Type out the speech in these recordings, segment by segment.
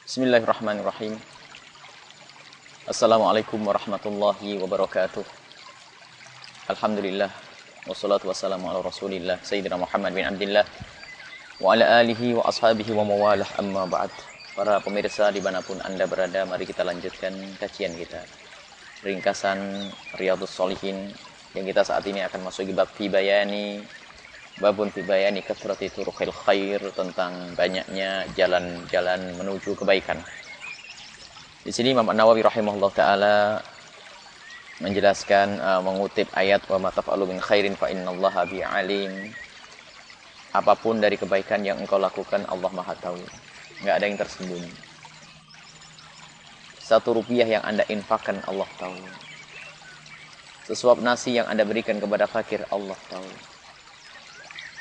Bismillahirrahmanirrahim. Assalamualaikum warahmatullahi wabarakatuh. Alhamdulillah. Wassalatu wassalamu ala rasulillah Sayyidina Muhammad bin Abdillah wa ala alihi wa ashabihi wa mawalah, amma ba'd. Para pemirsa dimanapun anda berada, mari kita lanjutkan kajian kita, ringkasan Riyadhus Shalihin, yang kita saat ini akan masuk bab babun fi bayani kathrati turuqil khair, tentang banyaknya jalan-jalan menuju kebaikan. Di sini Imam An-Nawawi rahimahullah taala menjelaskan, mengutip ayat wa ma taf'alu min khairin fa innallaha bi alim. Apapun dari kebaikan yang engkau lakukan, Allah Maha tahu. Enggak ada yang tersembunyi. 1 rupiah yang anda infakkan, Allah tahu. Sesuap nasi yang anda berikan kepada fakir, Allah tahu.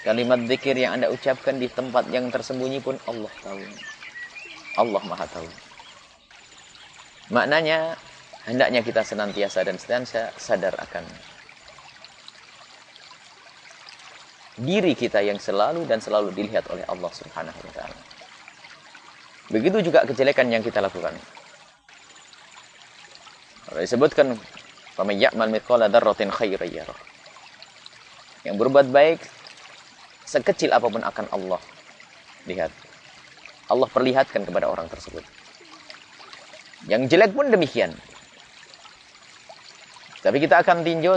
Kalimat zikir yang anda ucapkan di tempat yang tersembunyi pun Allah tahu. Allah Maha tahu. Maknanya, hendaknya kita senantiasa sadar akan diri kita yang selalu dilihat oleh Allah Subhanahu wa taala. Begitu juga kejelekan yang kita lakukan. Disebutkan, "Faman ya'mal mithqala dzarratin khairan yarah." Yang berbuat baik sekecil apapun akan Allah lihat. Allah perlihatkan kepada orang tersebut. Yang jelek pun demikian. Tapi kita akan tinjau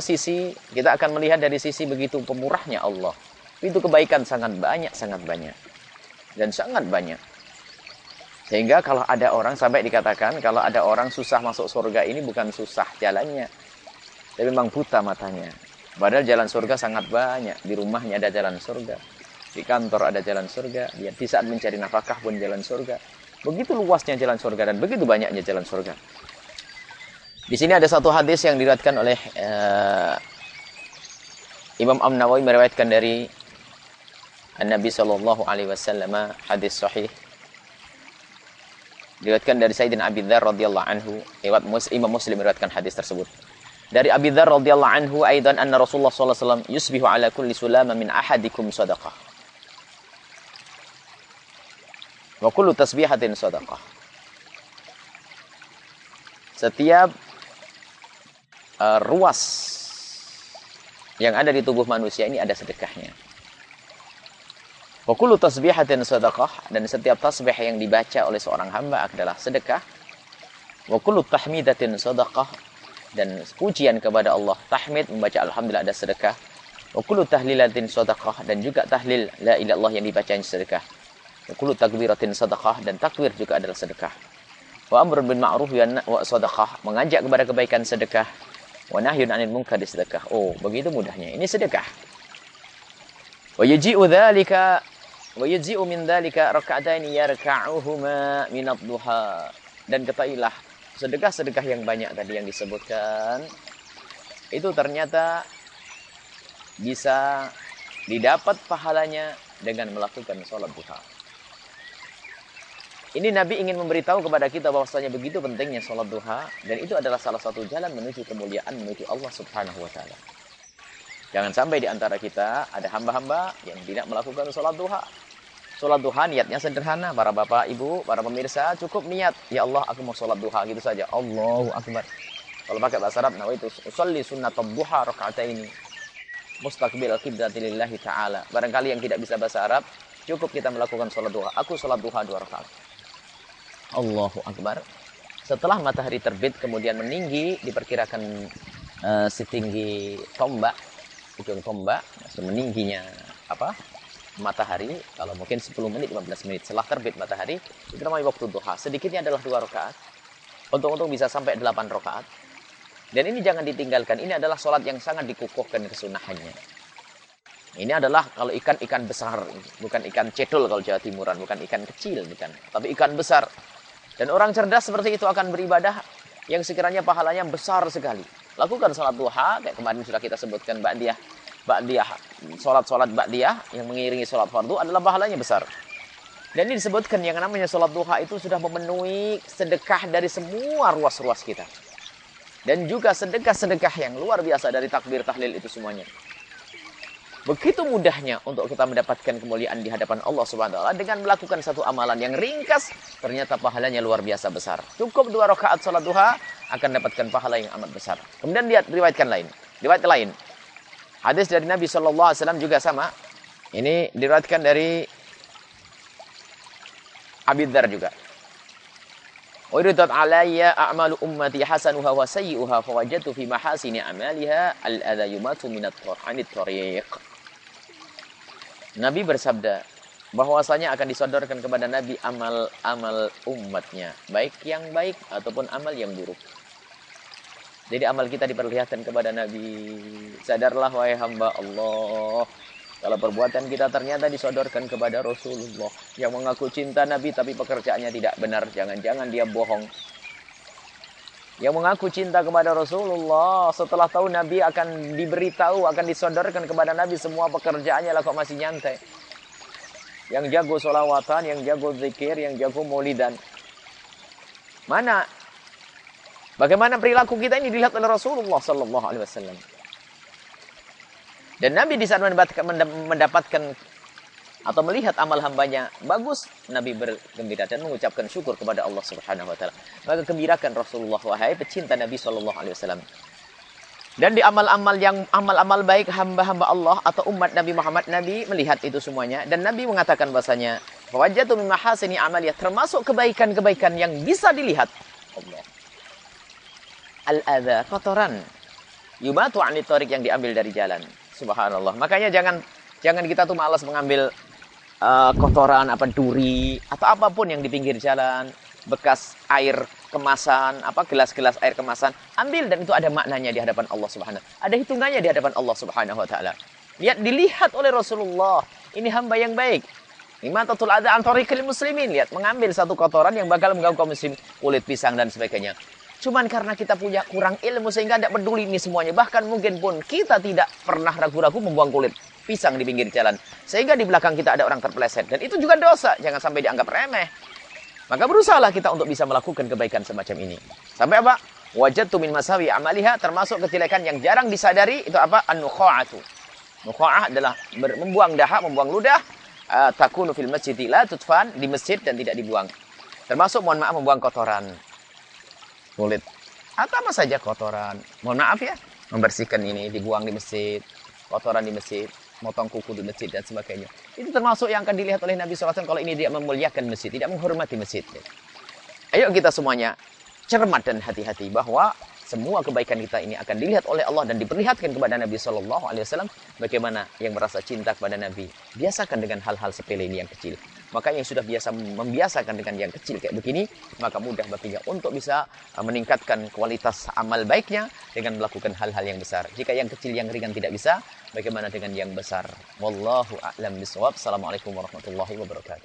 kita akan melihat dari sisi begitu pemurahnya Allah. Itu kebaikan sangat banyak. Dan sangat banyak. Sehingga kalau ada orang, sampai dikatakan, kalau ada orang susah masuk surga, ini bukan susah jalannya, tapi memang buta matanya. Padahal jalan surga sangat banyak. Di rumahnya ada jalan surga, di kantor ada jalan surga, di saat mencari nafkah pun jalan surga. Begitu luasnya jalan surga dan begitu banyaknya jalan surga. Di sini ada satu hadis yang diriwayatkan oleh Imam An-Nawawi, meriwayatkan dari Nabi sallallahu alaihi wasallam, hadis sahih. Diriwayatkan dari Sayyidina Abi Dzar radhiyallahu anhu, Imam Muslim meriwayatkan hadis tersebut. Dari Abi Dzar radhiyallahu anhu aidan anna Rasulullah sallallahu alaihi wasallam yusbihu ala kulli sulama min ahadikum sadaqah. Wa kullu tasbihatin sadaqah. Setiap ruas yang ada di tubuh manusia ini ada sedekahnya. Wa kullu tasbihatin sadaqah, dan setiap tasbih yang dibaca oleh seorang hamba adalah sedekah. Wa kullu tahmidatin sadaqah, dan pujian kepada Allah, tahmid, membaca alhamdulillah, ada sedekah. Wa kullu tahlilatin sadaqah, dan juga tahlil la ilaha illallah yang dibacanya sedekah. Wa kullu takbiratin sadaqah, dan takbir juga adalah sedekah. Wa amrun bil ma'ruf wa sadaqah, mengajak kepada kebaikan sedekah. Wa nahyun 'anil munkar sedekah. Oh, begitu mudahnya. Ini sedekah. Wa yaji'u min dzalika rak'ataini yarka'uhuma min ad-duha. Dan ketahuilah, sedekah-sedekah yang banyak tadi yang disebutkan itu ternyata bisa didapat pahalanya dengan melakukan sholat duha. Ini Nabi ingin memberitahu kepada kita bahwasanya begitu pentingnya sholat duha, dan itu adalah salah satu jalan menuju kemuliaan, menuju Allah Subhanahu wa taala. Jangan sampai di antara kita ada hamba-hamba yang tidak melakukan sholat duha. Sholat duha niatnya sederhana, para bapak, ibu, para pemirsa, cukup niat, ya Allah aku mau sholat duha, gitu saja. Allahu Akbar. Kalau pakai bahasa Arab, nawaitu usolli sunnatul duha raka'ataini mustaqbil al-qiblati lillahi ta'ala. Barangkali yang tidak bisa bahasa Arab, cukup kita melakukan sholat duha. Aku sholat duha 2 rakaat. Allahu Akbar. Setelah matahari terbit kemudian meninggi, diperkirakan setinggi tombak, ujung tombak, meningginya matahari, kalau mungkin 10 menit, 15 menit setelah terbit matahari, itu namanya waktu duha. Sedikitnya adalah 2 rakaat. Untung-untung bisa sampai 8 rakaat. Dan ini jangan ditinggalkan. Ini adalah sholat yang sangat dikukuhkan kesunahannya. Ini adalah kalau ikan besar, bukan ikan cedol kalau Jawa Timuran, bukan ikan kecil, bukan, tapi ikan besar. Dan orang cerdas seperti itu akan beribadah yang sekiranya pahalanya besar sekali. Lakukan sholat duha, kayak kemarin sudah kita sebutkan, ba'diyah, sholat ba'diyah yang mengiringi sholat fardu adalah pahalanya besar. Dan ini disebutkan yang namanya sholat duha itu sudah memenuhi sedekah dari semua ruas-ruas kita. Dan juga sedekah-sedekah yang luar biasa dari takbir tahlil itu semuanya. Begitu mudahnya untuk kita mendapatkan kemuliaan di hadapan Allah Subhanahu wa taala dengan melakukan satu amalan yang ringkas, ternyata pahalanya luar biasa besar. Cukup 2 rakaat salat duha akan dapatkan pahala yang amat besar. Kemudian lihat riwayat lain. Hadis dari Nabi sallallahu alaihi wasallam juga sama. Ini diriwayatkan dari Abi Dzar juga. Uridat alayya a'malu ummati hasanuha wa sayyi'uha fawajadtu fi mahasini a'maliha al-adha yumatu minat tariq. Nabi bersabda bahwasanya akan disodorkan kepada Nabi amal-amal umatnya, baik yang baik ataupun amal yang buruk. Jadi amal kita diperlihatkan kepada Nabi. Sadarlah wahai hamba Allah, kalau perbuatan kita ternyata disodorkan kepada Rasulullah yang mengaku cinta Nabi tapi pekerjaannya tidak benar, jangan-jangan dia bohong. Yang mengaku cinta kepada Rasulullah setelah tahu Nabi akan diberitahu, akan disodorkan kepada Nabi semua pekerjaannya, lah kok masih nyantai. Yang jago sholawatan, yang jago zikir, yang jago maulidan. Mana? Bagaimana perilaku kita ini dilihat oleh Rasulullah sallallahu alaihi wasallam. Dan Nabi di saat mendapatkan atau melihat amal hambanya bagus, Nabi bergembira dan mengucapkan syukur kepada Allah Subhanahu wa taala. Maka gembirakan Rasulullah, wahai pecinta Nabi sallallahu alaihi wasallam. Dan di amal-amal baik hamba-hamba Allah atau umat Nabi Muhammad, Nabi melihat itu semuanya dan Nabi mengatakan bahasanya, "Wajatu min mahasini amaliyah", termasuk kebaikan-kebaikan yang bisa dilihat Allah. Al-adza, kotoran. Yubatu 'anit thariq, yang diambil dari jalan. Subhanallah. Makanya jangan kita tuh malas mengambil kotoran, duri atau apapun yang di pinggir jalan, bekas air kemasan, gelas-gelas air kemasan, ambil, dan itu ada maknanya di hadapan Allah Subhanahu. Ada hitungannya di hadapan Allah Subhanahu wa taala. Dilihat oleh Rasulullah, ini hamba yang baik. Imatatul adza an thariqil muslimin, lihat mengambil satu kotoran yang bakal mengganggu kaum muslim, kulit pisang dan sebagainya. Cuman karena kita punya kurang ilmu sehingga tidak peduli ini semuanya. Bahkan mungkin pun kita tidak pernah ragu-ragu membuang kulit pisang di pinggir jalan. Sehingga di belakang kita ada orang terpeleset. Dan itu juga dosa. Jangan sampai dianggap remeh. Maka berusahalah kita untuk bisa melakukan kebaikan semacam ini. Sampai apa? Wajadtu min masawi amaliha, termasuk kejelekan yang jarang disadari. Itu apa? An-nukha'atu. Nukha'ah adalah membuang dahak, membuang ludah. Takunu fil masjid, la tutfan, di masjid dan tidak dibuang. Termasuk, mohon maaf, membuang kotoran. Kulit atau apa saja kotoran, mohon maaf ya, membersihkan ini, dibuang di masjid, kotoran di masjid, motong kuku di masjid dan sebagainya. Itu termasuk yang akan dilihat oleh Nabi SAW kalau ini dia memuliakan masjid, tidak menghormati masjid. Ayo kita semuanya cermat dan hati-hati bahwa semua kebaikan kita ini akan dilihat oleh Allah dan diperlihatkan kepada Nabi SAW. Bagaimana yang merasa cinta kepada Nabi, biasakan dengan hal-hal sepele ini yang kecil. Maka yang sudah biasa membiasakan dengan yang kecil kayak begini, maka mudah baginya untuk bisa meningkatkan kualitas amal baiknya dengan melakukan hal-hal yang besar. Jika yang kecil, yang ringan tidak bisa, bagaimana dengan yang besar? Wallahu a'lam bishawab. Assalamualaikum warahmatullahi wabarakatuh.